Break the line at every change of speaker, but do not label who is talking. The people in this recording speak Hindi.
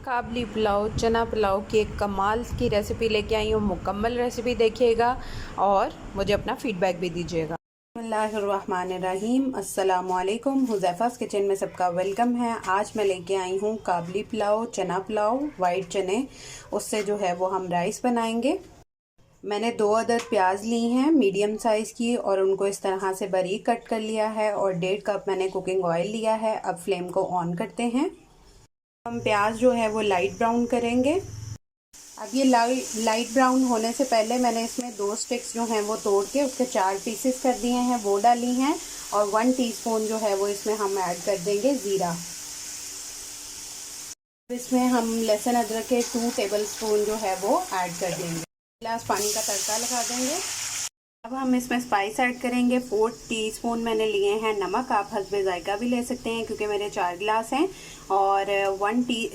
काबली पुलाव, चना पुलाव की एक कमाल की रेसिपी लेके आई हूँ। मुकम्मल रेसिपी देखिएगा और मुझे अपना फीडबैक भी दीजिएगा। बिस्मिल्लाहिर्रहमानिर्रहीम, अस्सलामुअलैकुम। हुज़ैफ़ास किचन में सबका वेलकम है। आज मैं लेके आई हूँ काबली पुलाव, चना पुलाव, वाइट चने, उससे जो है वो हम राइस बनाएंगे। मैंने 2 अदद प्याज ली हैं मीडियम साइज़ की और उनको इस तरह से बारीक कट कर लिया है और 1.5 कप मैंने कुकिंग ऑयल लिया है। अब फ्लेम को ऑन करते हैं। हम प्याज जो है वो लाइट ब्राउन करेंगे। अब ये लाइट ब्राउन होने से पहले मैंने इसमें 2 स्टिक्स जो हैं वो तोड़ के उसके 4 पीसेस कर दिए हैं, वो डाली हैं। और 1 टीस्पून जो है वो इसमें हम ऐड कर देंगे ज़ीरा। इसमें हम लहसुन अदरक के 2 टेबलस्पून जो है वो ऐड कर देंगे। गिलास पानी का तड़का लगा देंगे। अब हम इसमें स्पाइस ऐड करेंगे। 4 टीस्पून मैंने लिए हैं नमक, आप हस्बे जायका भी ले सकते हैं क्योंकि मेरे 4 गिलास हैं। और 1